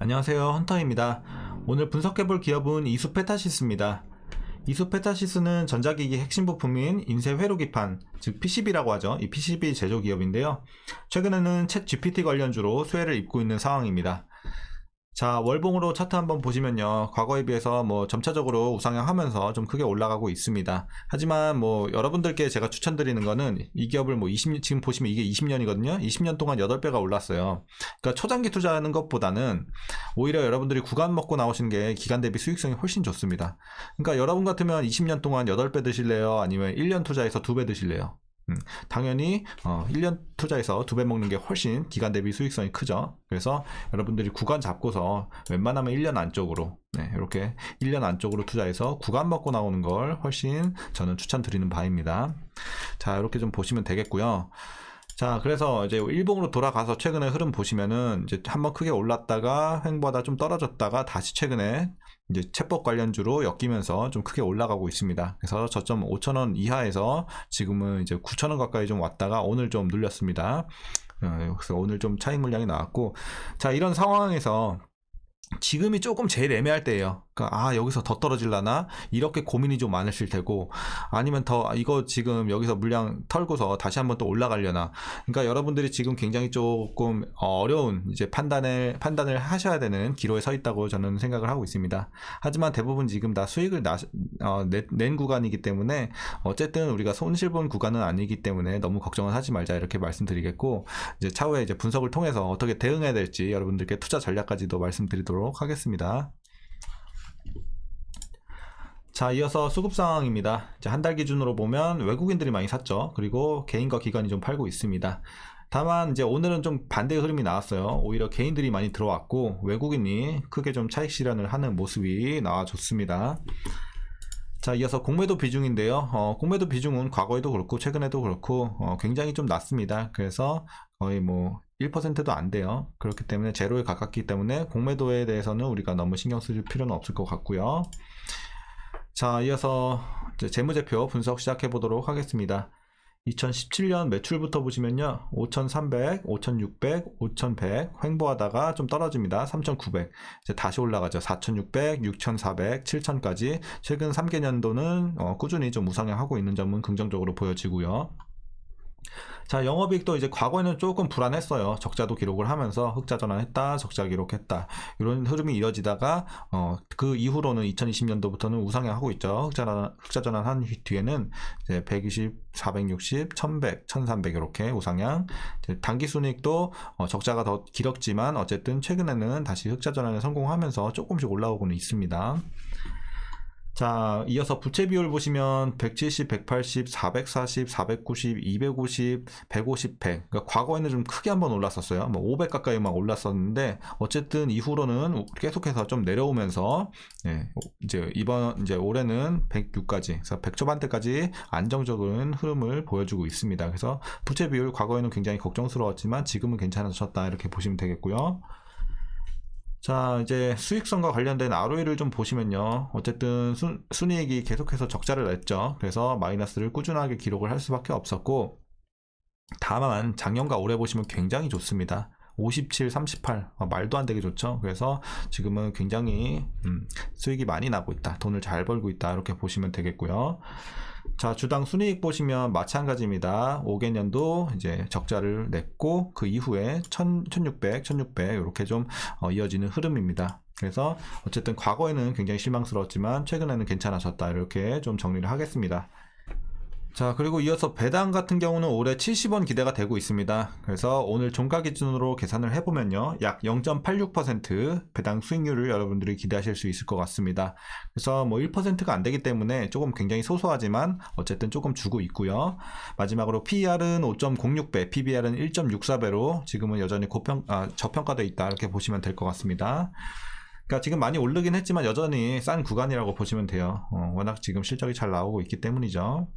안녕하세요, 헌터입니다. 오늘 분석해볼 기업은 이수페타시스입니다. 이수페타시스는 전자기기 핵심 부품인 인쇄 회로기판, 즉 PCB라고 하죠. 이 PCB 제조 기업인데요. 최근에는 챗 GPT 관련주로 수혜를 입고 있는 상황입니다. 자, 월봉으로 차트 한번 보시면요, 과거에 비해서 점차적으로 우상향하면서 좀 크게 올라가고 있습니다. 하지만 여러분들께 제가 추천드리는 거는 이 기업을 지금 보시면 이게 20년이거든요. 20년 동안 8배가 올랐어요. 그러니까 초장기 투자하는 것보다는 오히려 여러분들이 구간 먹고 나오시는 게 기간 대비 수익성이 훨씬 좋습니다. 그러니까 여러분 같으면 20년 동안 8배 드실래요? 아니면 1년 투자해서 2배 드실래요? 당연히 1년 투자해서 2배 먹는 게 훨씬 기간 대비 수익성이 크죠. 그래서 여러분들이 구간 잡고서 웬만하면 1년 안쪽으로 이렇게 1년 안쪽으로 투자해서 구간 먹고 나오는 걸 훨씬 저는 추천드리는 바입니다. 자, 이렇게 좀 보시면 되겠고요. 자, 그래서 이제 일봉으로 돌아가서 최근에 흐름 보시면은 이제 한번 크게 올랐다가 횡보하다 좀 떨어졌다가 다시 최근에 이제 챗봇 관련주로 엮이면서 좀 크게 올라가고 있습니다. 그래서 저점 5,000원 이하에서 지금은 이제 9,000원 가까이 좀 왔다가 오늘 좀 눌렸습니다. 그래서 오늘 좀 차익 물량이 나왔고, 자, 이런 상황에서 지금이 조금 제일 애매할 때예요. 그러니까 여기서 더 떨어질라나 이렇게 고민이 좀 많으실 테고, 아니면 더 이거 지금 여기서 물량 털고서 다시 한번 또 올라가려나. 그러니까 여러분들이 지금 굉장히 조금 어려운 이제 판단을 하셔야 되는 기로에 서 있다고 저는 생각을 하고 있습니다. 하지만 대부분 지금 다 수익을 낸 구간이기 때문에 어쨌든 우리가 손실본 구간은 아니기 때문에 너무 걱정을 하지 말자, 이렇게 말씀드리겠고, 이제 차후에 이제 분석을 통해서 어떻게 대응해야 될지 여러분들께 투자 전략까지도 말씀드리도록 하겠습니다. 자, 이어서 수급 상황입니다. 한 달 기준으로 보면 외국인들이 많이 샀죠. 그리고 개인과 기관이 좀 팔고 있습니다. 다만 이제 오늘은 좀 반대의 흐름이 나왔어요. 오히려 개인들이 많이 들어왔고 외국인이 크게 좀 차익 실현을 하는 모습이 나와줬습니다. 자, 이어서 공매도 비중인데요. 공매도 비중은 과거에도 그렇고 최근에도 그렇고 굉장히 좀 낮습니다. 그래서 거의 1%도 안 돼요. 그렇기 때문에 제로에 가깝기 때문에 공매도에 대해서는 우리가 너무 신경 쓸 필요는 없을 것 같고요. 자, 이어서 재무제표 분석 시작해 보도록 하겠습니다. 2017년 매출부터 보시면요, 5,300, 5,600, 5,100 횡보하다가 좀 떨어집니다. 3,900 이제 다시 올라가죠. 4,600, 6,400, 7,000까지 최근 3개년도는 꾸준히 좀 우상향하고 있는 점은 긍정적으로 보여지고요. 자, 영업이익도 이제 과거에는 조금 불안했어요. 적자도 기록을 하면서 흑자 전환했다, 적자 기록했다, 이런 흐름이 이어지다가 그 이후로는 2020년도부터는 우상향하고 있죠. 흑자 전환한 뒤에는 이제 120, 460, 1100, 1300 이렇게 우상향. 단기 순이익도 적자가 더 길었지만 어쨌든 최근에는 다시 흑자 전환에 성공하면서 조금씩 올라오고는 있습니다. 자, 이어서 부채 비율 보시면 170, 180, 440, 490, 250, 150, 100. 그러니까 과거에는 좀 크게 한번 올랐었어요. 500 가까이 막 올랐었는데 어쨌든 이후로는 계속해서 좀 내려오면서 이제 올해는 106까지, 그래서 100 초반대까지 안정적인 흐름을 보여주고 있습니다. 그래서 부채 비율 과거에는 굉장히 걱정스러웠지만 지금은 괜찮아졌다, 이렇게 보시면 되겠고요. 자, 이제 수익성과 관련된 ROE를 좀 보시면요, 어쨌든 순이익이 계속해서 적자를 냈죠. 그래서 마이너스를 꾸준하게 기록을 할 수밖에 없었고, 다만 작년과 올해 보시면 굉장히 좋습니다. 57, 38 말도 안 되게 좋죠. 그래서 지금은 굉장히 수익이 많이 나고 있다, 돈을 잘 벌고 있다, 이렇게 보시면 되겠고요. 자, 주당 순이익 보시면 마찬가지입니다. 5개년도 이제 적자를 냈고 그 이후에 1600, 1600 이렇게 좀 이어지는 흐름입니다. 그래서 어쨌든 과거에는 굉장히 실망스러웠지만 최근에는 괜찮아졌다, 이렇게 좀 정리를 하겠습니다. 자, 그리고 이어서 배당 같은 경우는 올해 70원 기대가 되고 있습니다. 그래서 오늘 종가 기준으로 계산을 해보면요, 약 0.86% 배당 수익률을 여러분들이 기대하실 수 있을 것 같습니다. 그래서 1%가 안 되기 때문에 조금 굉장히 소소하지만 어쨌든 조금 주고 있고요. 마지막으로 PER은 5.06배, PBR은 1.64배로 지금은 여전히 저평가되어 있다, 이렇게 보시면 될 것 같습니다. 그러니까 지금 많이 오르긴 했지만 여전히 싼 구간이라고 보시면 돼요. 워낙 지금 실적이 잘 나오고 있기 때문이죠.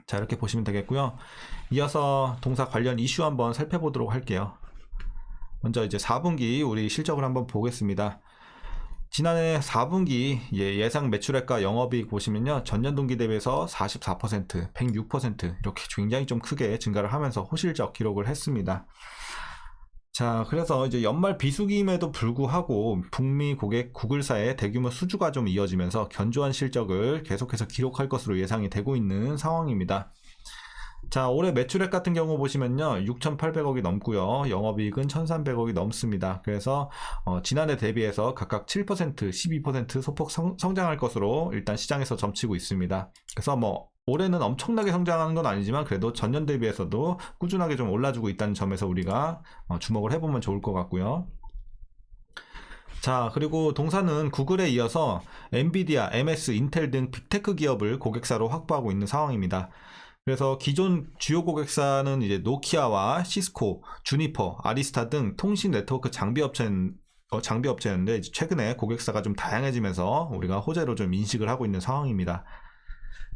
자, 이렇게 보시면 되겠고요. 이어서 동사 관련 이슈 한번 살펴보도록 할게요. 먼저 이제 4분기 우리 실적을 한번 보겠습니다. 지난해 4분기 예상 매출액과 영업이익 보시면요, 전년 동기 대비해서 44%, 106% 이렇게 굉장히 좀 크게 증가를 하면서 호실적 기록을 했습니다. 자, 그래서 이제 연말 비수기임에도 불구하고 북미 고객 구글사의 대규모 수주가 좀 이어지면서 견조한 실적을 계속해서 기록할 것으로 예상이 되고 있는 상황입니다. 자, 올해 매출액 같은 경우 보시면요, 6,800억이 넘고요, 영업이익은 1,300억이 넘습니다. 그래서 지난해 대비해서 각각 7%, 12% 소폭 성장할 것으로 일단 시장에서 점치고 있습니다. 그래서 올해는 엄청나게 성장하는 건 아니지만 그래도 전년 대비해서도 꾸준하게 좀 올라주고 있다는 점에서 우리가 주목을 해보면 좋을 것 같고요. 자, 그리고 동사는 구글에 이어서 엔비디아, MS, 인텔 등 빅테크 기업을 고객사로 확보하고 있는 상황입니다. 그래서 기존 주요 고객사는 이제 노키아와 시스코, 주니퍼, 아리스타 등 통신 네트워크 장비업체였는데 이제 최근에 고객사가 좀 다양해지면서 우리가 호재로 좀 인식을 하고 있는 상황입니다.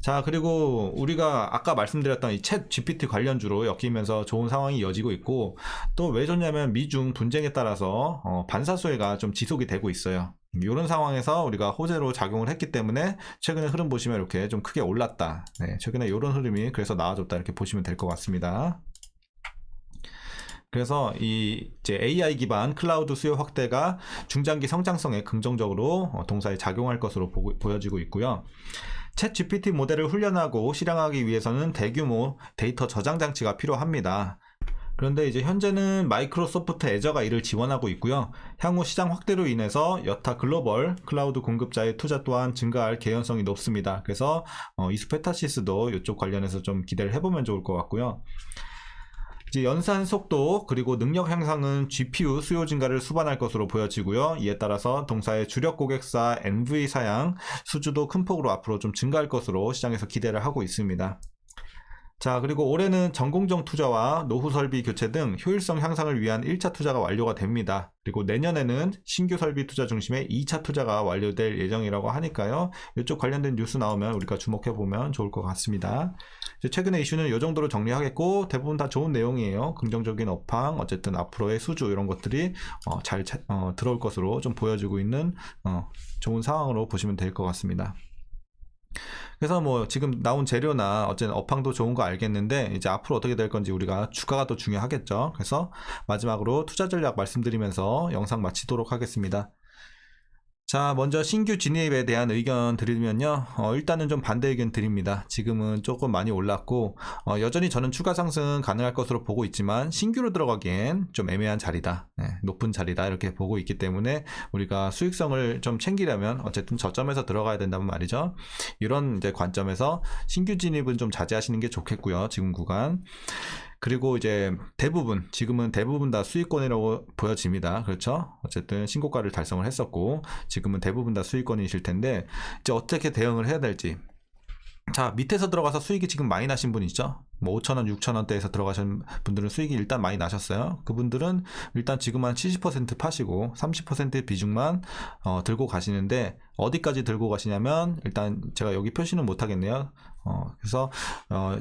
자, 그리고 우리가 아까 말씀드렸던 이 챗 GPT 관련주로 엮이면서 좋은 상황이 이어지고 있고, 또 왜 좋냐면 미중 분쟁에 따라서 반사수혜가 좀 지속이 되고 있어요. 이런 상황에서 우리가 호재로 작용을 했기 때문에 최근에 흐름 보시면 이렇게 좀 크게 올랐다. 네, 최근에 이런 흐름이 그래서 나와줬다 이렇게 보시면 될 것 같습니다. 그래서 이제 AI 기반 클라우드 수요 확대가 중장기 성장성에 긍정적으로 동사에 작용할 것으로 보여지고 있고요. 챗 GPT 모델을 훈련하고 실행하기 위해서는 대규모 데이터 저장 장치가 필요합니다. 그런데 이제 현재는 마이크로소프트 애저가 이를 지원하고 있고요. 향후 시장 확대로 인해서 여타 글로벌 클라우드 공급자의 투자 또한 증가할 개연성이 높습니다. 그래서 이스페타시스도 이쪽 관련해서 좀 기대를 해보면 좋을 것 같고요. 이제 연산 속도 그리고 능력 향상은 GPU 수요 증가를 수반할 것으로 보여지고요. 이에 따라서 동사의 주력 고객사 NV 사양 수주도 큰 폭으로 앞으로 좀 증가할 것으로 시장에서 기대를 하고 있습니다. 자, 그리고 올해는 전공정 투자와 노후 설비 교체 등 효율성 향상을 위한 1차 투자가 완료가 됩니다. 그리고 내년에는 신규 설비 투자 중심의 2차 투자가 완료될 예정이라고 하니까요. 이쪽 관련된 뉴스 나오면 우리가 주목해보면 좋을 것 같습니다. 최근의 이슈는 이 정도로 정리하겠고, 대부분 다 좋은 내용이에요. 긍정적인 업황, 어쨌든 앞으로의 수주 이런 것들이 잘 들어올 것으로 좀 보여지고 있는 좋은 상황으로 보시면 될 것 같습니다. 그래서 지금 나온 재료나 어쨌든 업황도 좋은 거 알겠는데 이제 앞으로 어떻게 될 건지 우리가 주가가 또 중요하겠죠. 그래서 마지막으로 투자 전략 말씀드리면서 영상 마치도록 하겠습니다. 자, 먼저 신규 진입에 대한 의견 드리면요. 일단은 좀 반대 의견 드립니다. 지금은 조금 많이 올랐고 여전히 저는 추가 상승 가능할 것으로 보고 있지만 신규로 들어가기엔 좀 애매한 자리다. 네, 높은 자리다 이렇게 보고 있기 때문에 우리가 수익성을 좀 챙기려면 어쨌든 저점에서 들어가야 된다는 말이죠. 이런 이제 관점에서 신규 진입은 좀 자제하시는 게 좋겠고요. 지금 구간. 그리고 이제 지금은 대부분 다 수익권이라고 보여집니다. 그렇죠? 어쨌든 신고가를 달성을 했었고, 지금은 대부분 다 수익권이실 텐데, 이제 어떻게 대응을 해야 될지. 자, 밑에서 들어가서 수익이 지금 많이 나신 분 있죠? 5,000원, 6,000원대에서 들어가신 분들은 수익이 일단 많이 나셨어요. 그분들은 일단 지금 한 70% 파시고 30% 비중만 들고 가시는데, 어디까지 들고 가시냐면 일단 제가 여기 표시는 못 하겠네요. 그래서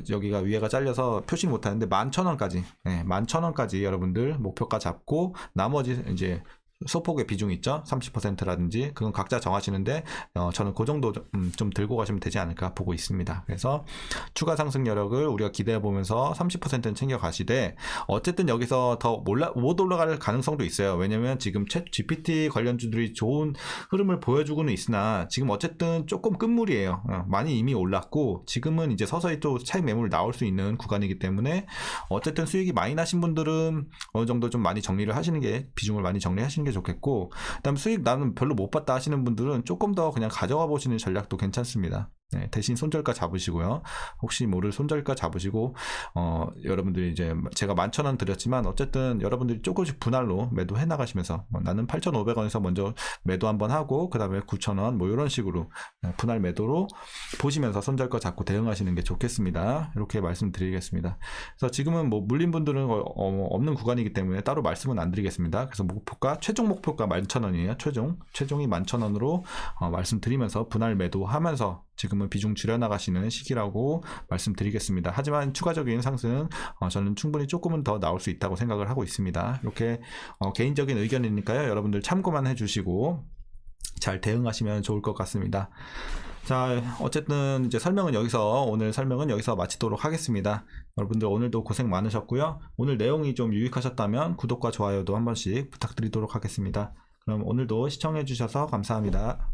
여기가 위에가 잘려서 표시는 못 하는데 11,000원까지, 네, 11,000원까지 여러분들 목표가 잡고 나머지 이제 소폭의 비중 있죠? 30%라든지 그건 각자 정하시는데 저는 그 정도 좀 들고 가시면 되지 않을까 보고 있습니다. 그래서 추가 상승 여력을 우리가 기대해 보면서 30%는 챙겨 가시되, 어쨌든 여기서 더 못 올라갈 가능성도 있어요. 왜냐면 지금 챗 GPT 관련주들이 좋은 흐름을 보여주고는 있으나 지금 어쨌든 조금 끝물이에요. 많이 이미 올랐고 지금은 이제 서서히 또 차익 매물 나올 수 있는 구간이기 때문에 어쨌든 수익이 많이 나신 분들은 어느 정도 좀 많이 정리를 하시는 게, 비중을 많이 정리하시는 게 좋겠고, 그다음 수익 나는 별로 못 봤다 하시는 분들은 조금 더 그냥 가져가 보시는 전략도 괜찮습니다. 네, 대신 손절가 잡으시고요. 혹시 모를 손절가 잡으시고 여러분들이 이제 제가 11,000원 드렸지만 어쨌든 여러분들이 조금씩 분할로 매도해 나가시면서 나는 8,500원에서 먼저 매도 한번 하고 그 다음에 9,000원 이런 식으로 분할 매도로 보시면서 손절가 잡고 대응하시는 게 좋겠습니다. 이렇게 말씀드리겠습니다. 그래서 지금은 물린 분들은 없는 구간이기 때문에 따로 말씀은 안 드리겠습니다. 그래서 최종 목표가 11,000원이에요. 최종이 11,000원으로 말씀드리면서 분할 매도하면서 지금은 비중 줄여나가시는 시기라고 말씀드리겠습니다. 하지만 추가적인 상승 저는 충분히 조금은 더 나올 수 있다고 생각을 하고 있습니다. 이렇게 개인적인 의견이니까요. 여러분들 참고만 해주시고 잘 대응하시면 좋을 것 같습니다. 자, 어쨌든 이제 오늘 설명은 여기서 마치도록 하겠습니다. 여러분들 오늘도 고생 많으셨고요. 오늘 내용이 좀 유익하셨다면 구독과 좋아요도 한 번씩 부탁드리도록 하겠습니다. 그럼 오늘도 시청해 주셔서 감사합니다.